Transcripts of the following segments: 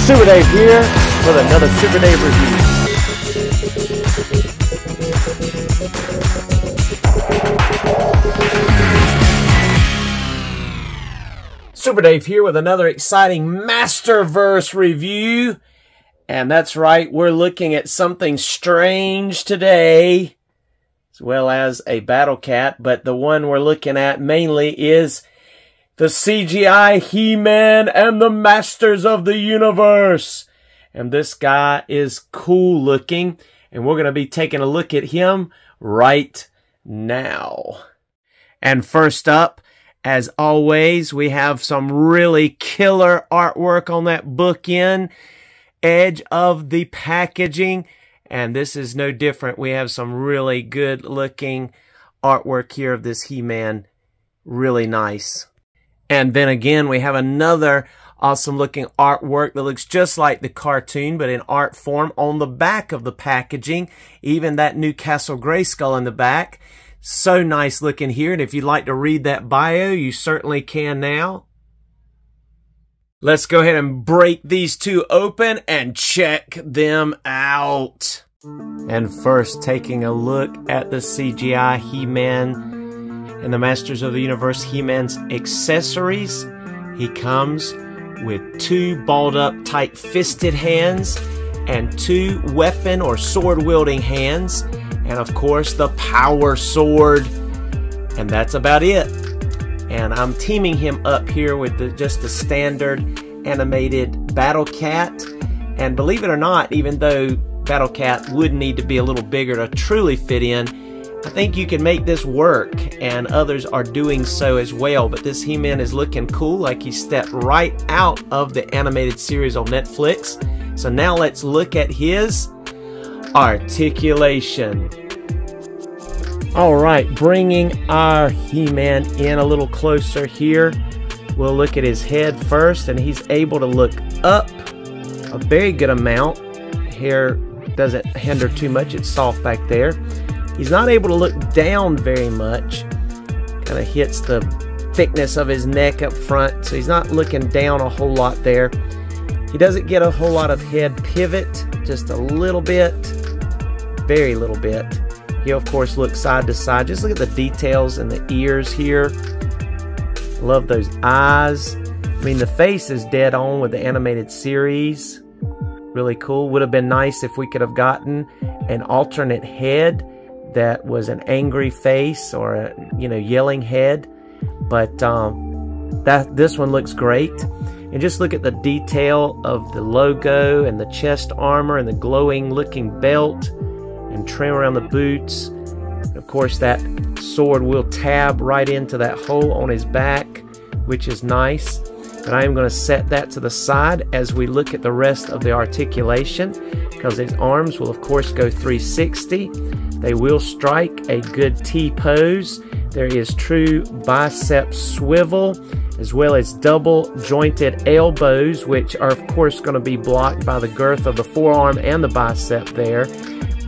Super Dave here with another Super Dave review. Super Dave here with another exciting Masterverse review. And that's right, we're looking at something strange today, as well as a battle cat. But the one we're looking at mainly is the CGI He-Man and the Masters of the Universe. And this guy is cool looking, and we're going to be taking a look at him right now. And first up, as always, we have some really killer artwork on that bookend edge of the packaging. And this is no different. We have some really good looking artwork here of this He-Man. Really nice. And then again, we have another awesome looking artwork that looks just like the cartoon, but in art form on the back of the packaging. Even that Newcastle Grayskull in the back. So nice looking here. And if you'd like to read that bio, you certainly can now. Let's go ahead and break these two open and check them out. And first, taking a look at the CGI He-Man and the Masters of the Universe He-Man's accessories. He comes with two balled up tight-fisted hands and two weapon or sword-wielding hands, and of course the power sword. And that's about it. And I'm teaming him up here with just the standard animated Battle Cat. And believe it or not, even though Battle Cat would need to be a little bigger to truly fit in, I think you can make this work, and others are doing so as well. But this He-Man is looking cool, like he stepped right out of the animated series on Netflix. So now let's look at his articulation. Alright, bringing our He-Man in a little closer here. We'll look at his head first, and he's able to look up a very good amount. Hair doesn't hinder too much, it's soft back there. He's not able to look down very much. Kind of hits the thickness of his neck up front, so he's not looking down a whole lot there. He doesn't get a whole lot of head pivot, just a little bit, very little bit. He'll of course look side to side. Just look at the details in the ears here. Love those eyes. I mean, the face is dead on with the animated series. Really cool. Would have been nice if we could have gotten an alternate head that was an angry face or a yelling head, but this one looks great. And just look at the detail of the logo and the chest armor and the glowing looking belt and trim around the boots. And of course, that sword will tab right into that hole on his back, which is nice. But I am going to set that to the side as we look at the rest of the articulation, because his arms will of course go 360. They will strike a good T pose. There is true bicep swivel, as well as double jointed elbows, which are of course going to be blocked by the girth of the forearm and the bicep there.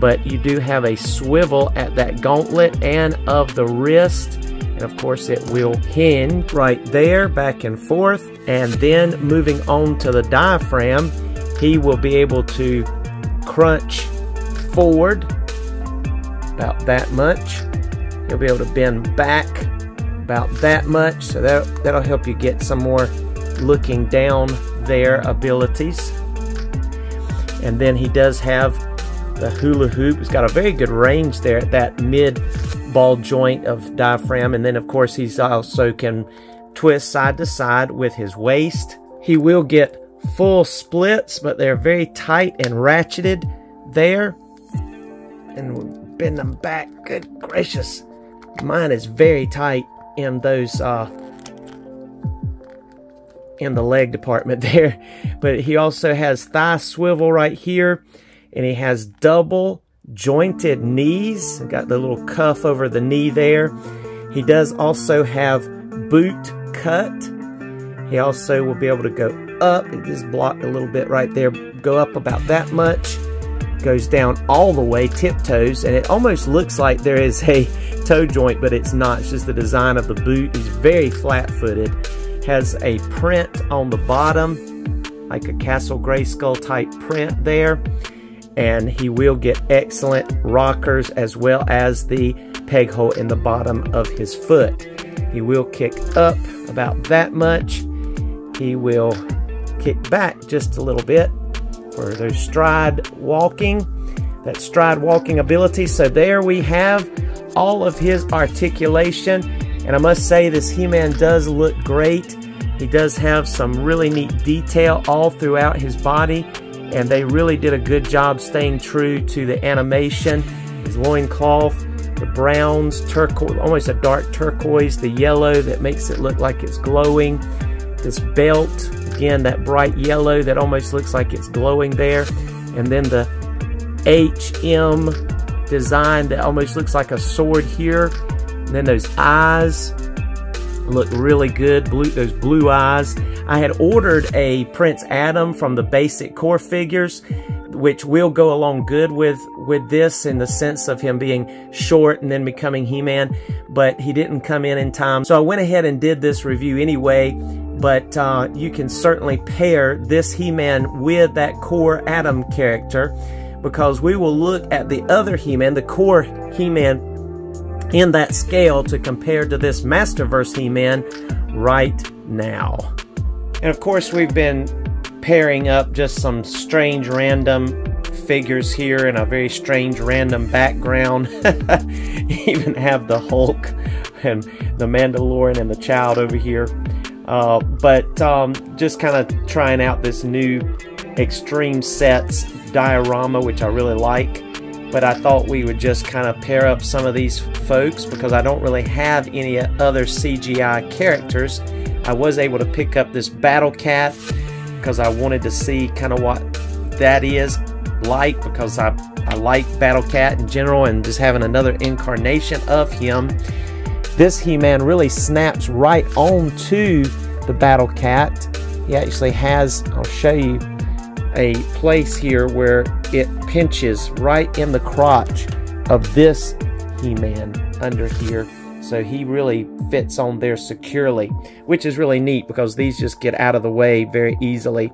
But you do have a swivel at that gauntlet and of the wrist. And of course it will hinge right there, back and forth. And then moving on to the diaphragm, he will be able to crunch forward about that much. He'll be able to bend back about that much. So that'll help you get some more looking down there abilities. And then he does have the hula hoop. He's got a very good range there at that mid ball joint of diaphragm. And then of course he's also can twist side to side with his waist. He will get full splits, but they're very tight and ratcheted there. And we'll bend them back. Good gracious. Mine is very tight in those in the leg department there. But he also has thigh swivel right here, and he has double jointed knees. Got the little cuff over the knee there. He does also have boot cut. He also will be able to go up. It is blocked a little bit right there. Go up about that much. Goes down all the way, tiptoes, and it almost looks like there is a toe joint, but it's not. It's just the design of the boot. He's very flat-footed. Has a print on the bottom like a Castle Grayskull type print there. And he will get excellent rockers as well as the peg hole in the bottom of his foot. He will kick up about that much. He will kick back just a little bit for those stride walking, that stride walking ability. So there we have all of his articulation. And I must say, this He-Man does look great. He does have some really neat detail all throughout his body, and they really did a good job staying true to the animation. His loincloth, the browns, turquoise, almost a dark turquoise, the yellow that makes it look like it's glowing. This belt, again, that bright yellow that almost looks like it's glowing there. And then the HM design that almost looks like a sword here. And then those eyes look really good, those blue eyes. I had ordered a Prince Adam from the basic core figures, which will go along good with this in the sense of him being short and then becoming He-Man, but he didn't come in time. So I went ahead and did this review anyway, but you can certainly pair this He-Man with that core Adam character, because we will look at the other He-Man, the core He-Man, in that scale to compare to this Masterverse He-Man right now. And of course, we've been pairing up just some strange random figures here in a very strange random background. Even have the Hulk and the Mandalorian and the Child over here. But just kind of trying out this new Extreme Sets diorama, which I really like. But I thought we would just kind of pair up some of these folks because I don't really have any other CGI characters. I was able to pick up this Battle Cat because I wanted to see kind of what that is like, because I like Battle Cat in general, and just having another incarnation of him. This He-Man really snaps right onto the Battle Cat. He actually has, I'll show you, a place here where it pinches right in the crotch of this He-Man under here. So he really fits on there securely, which is really neat because these just get out of the way very easily.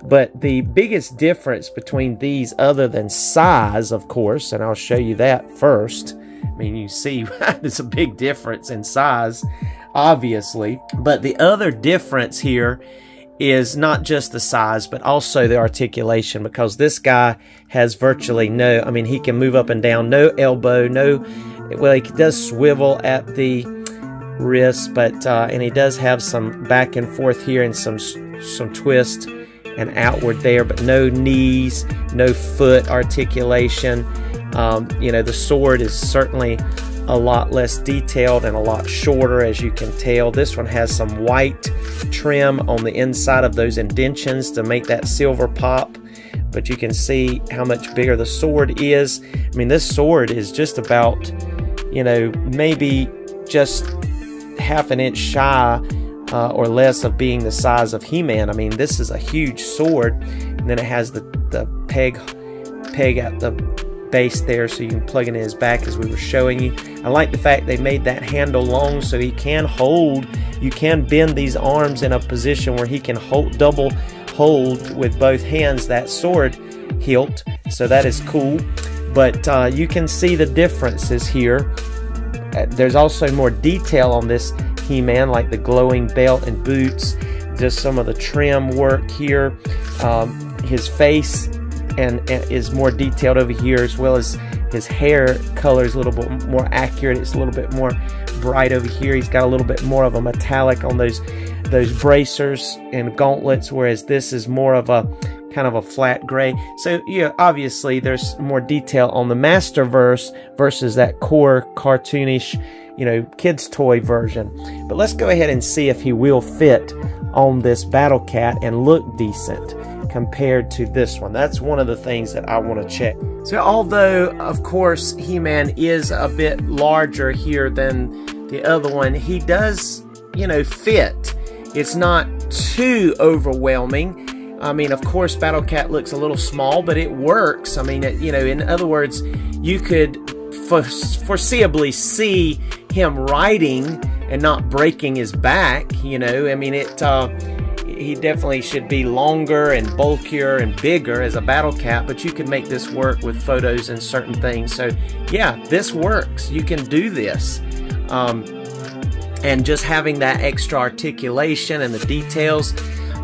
But the biggest difference between these, other than size, of course, and I'll show you that first. I mean, you see there's a big difference in size, obviously. But the other difference here is not just the size, but also the articulation, because this guy has virtually no, I mean, he can move up and down, no elbow, no, well, he does swivel at the wrist, but, and he does have some back and forth here and some twist and outward there, but no knees, no foot articulation. You know, the sword is certainly a lot less detailed and a lot shorter, as you can tell. This one has some white trim on the inside of those indentions to make that silver pop, but you can see how much bigger the sword is. I mean, this sword is just about, you know, maybe just half an inch shy or less of being the size of He-Man. I mean, this is a huge sword, and then it has the peg at the base there, so you can plug it in his back, as we were showing you. I like the fact they made that handle long so he can hold, you can bend these arms in a position where he can hold, double hold with both hands that sword hilt, so that is cool. But you can see the differences here. There's also more detail on this He-Man, like the glowing belt and boots, just some of the trim work here. His face and is more detailed over here, as well as his hair color is a little bit more accurate. It's a little bit more bright over here. He's got a little bit more of a metallic on those bracers and gauntlets, whereas this is more of a kind of a flat gray. So yeah, obviously there's more detail on the Masterverse versus that core cartoonish, you know, kids toy version. But let's go ahead and see if he will fit on this Battle Cat and look decent compared to this one. That's one of the things that I want to check. So although of course He-Man is a bit larger here than the other one, he does, you know, fit. It's not too overwhelming. I mean, of course Battle Cat looks a little small, but it works. I mean, you know, in other words, you could foreseeably see him riding and not breaking his back, you know. I mean, he definitely should be longer and bulkier and bigger as a battle cat, but you can make this work with photos and certain things. So yeah, this works. You can do this. And just having that extra articulation and the details,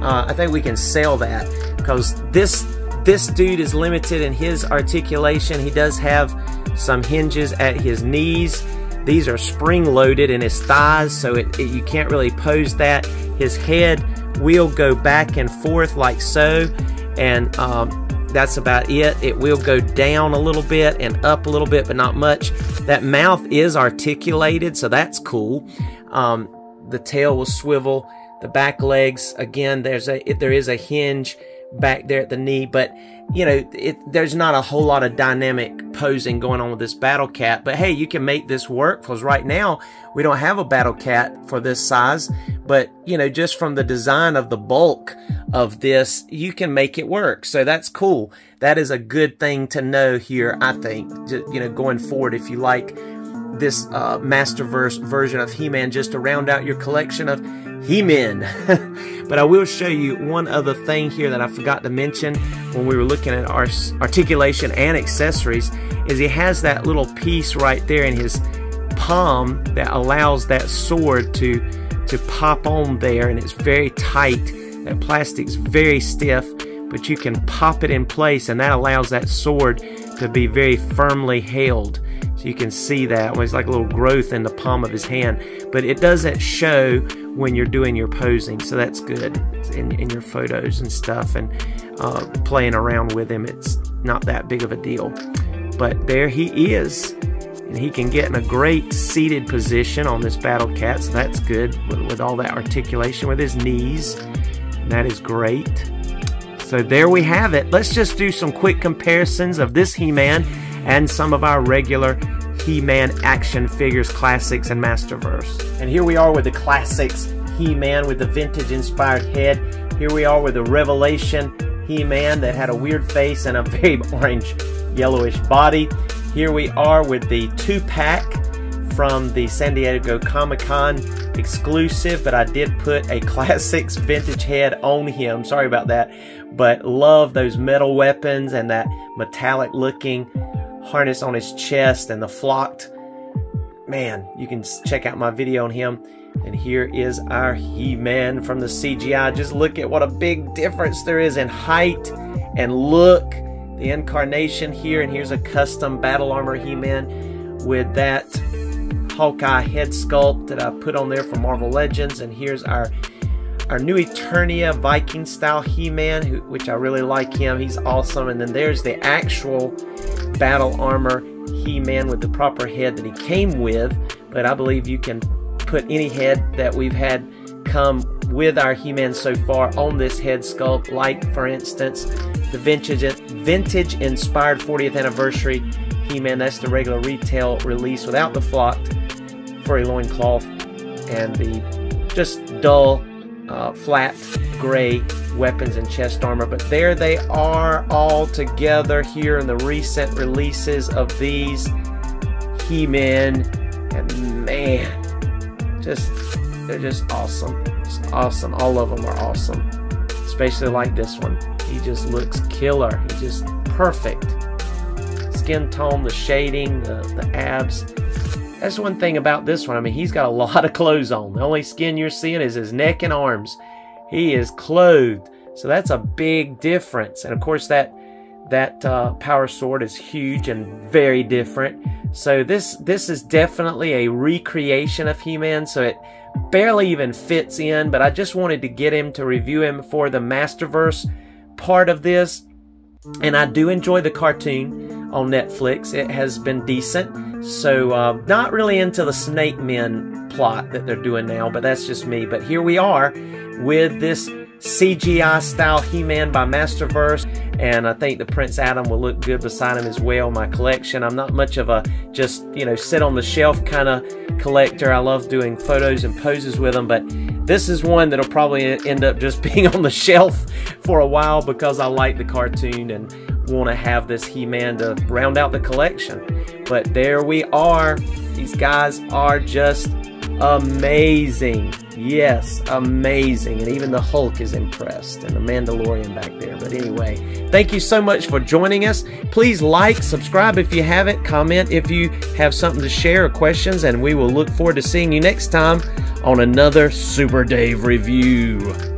I think we can sell that, because this dude is limited in his articulation. He does have some hinges at his knees. These are spring-loaded in his thighs, so you can't really pose that. His head will go back and forth like so, and that's about it. It will go down a little bit and up a little bit, but not much. That mouth is articulated, so that's cool. The tail will swivel. The back legs, again, there is a hinge back there at the knee, but you know, there's not a whole lot of dynamic posing going on with this battle cat. But hey, you can make this work, because right now we don't have a battle cat for this size, but you know, just from the design of the bulk of this, you can make it work. So that's cool. That is a good thing to know here, I think, you know, going forward, if you like this Masterverse version of He-Man, just to round out your collection of He-Men. But I will show you one other thing here that I forgot to mention when we were looking at our articulation and accessories, is he has that little piece right there in his palm that allows that sword to pop on there, and it's very tight. That plastic's very stiff, but you can pop it in place, and that allows that sword to be very firmly held. So you can see that when it's like a little growth in the palm of his hand, but it doesn't show when you're doing your posing, so that's good in your photos and stuff, and playing around with him, it's not that big of a deal. But there he is, and he can get in a great seated position on this battle cat, so that's good with all that articulation with his knees, and that is great. So there we have it. Let's just do some quick comparisons of this He-Man and some of our regular He-Man action figures, classics, and Masterverse. And here we are with the classics He-Man with the vintage inspired head. Here we are with the Revelation He-Man that had a weird face and a very orange yellowish body. Here we are with the 2-pack from the San Diego Comic-Con exclusive, but I did put a classics vintage head on him. Sorry about that, but love those metal weapons and that metallic looking harness on his chest and the flocked. Man, you can check out my video on him. And here is our He-Man from the CGI. Just look at what a big difference there is in height and look. The incarnation here, and here's a custom battle armor He-Man with that Hawkeye head sculpt that I put on there for Marvel Legends. And here's our new Eternia Viking style He-Man, which I really like him. He's awesome. And then there's the actual battle armor He-Man with the proper head that he came with. But I believe you can put any head that we've had come with our He-Man so far on this head sculpt, like for instance the vintage inspired 40th anniversary He-Man. That's the regular retail release without the flocked furry loincloth and the just dull flat gray weapons and chest armor. But there they are all together here in the recent releases of these He-Men, and man, they're just awesome. Just awesome. All of them are awesome, especially like this one. He just looks killer. He's just perfect. Skin tone, the shading, the abs. That's one thing about this one. I mean, he's got a lot of clothes on. The only skin you're seeing is his neck and arms. He is clothed, so that's a big difference. And of course, that power sword is huge and very different. So this is definitely a recreation of He-Man, so it barely even fits in, but I just wanted to get him to review him for the Masterverse part of this. And I do enjoy the cartoon on Netflix. It has been decent. So not really into the Snake Men plot that they're doing now, but that's just me. But here we are with this CGI style He-Man by Masterverse, and I think the Prince Adam will look good beside him as well in my collection. I'm not much of a just, you know, sit on the shelf kind of collector. I love doing photos and poses with them, but this is one that'll probably end up just being on the shelf for a while because I like the cartoon and want to have this He-Man to round out the collection. But there we are. These guys are just amazing. Yes, amazing. And even the Hulk is impressed, and the Mandalorian back there. But anyway, thank you so much for joining us. Please like, subscribe if you haven't, comment if you have something to share or questions, and we will look forward to seeing you next time on another Super Dave review.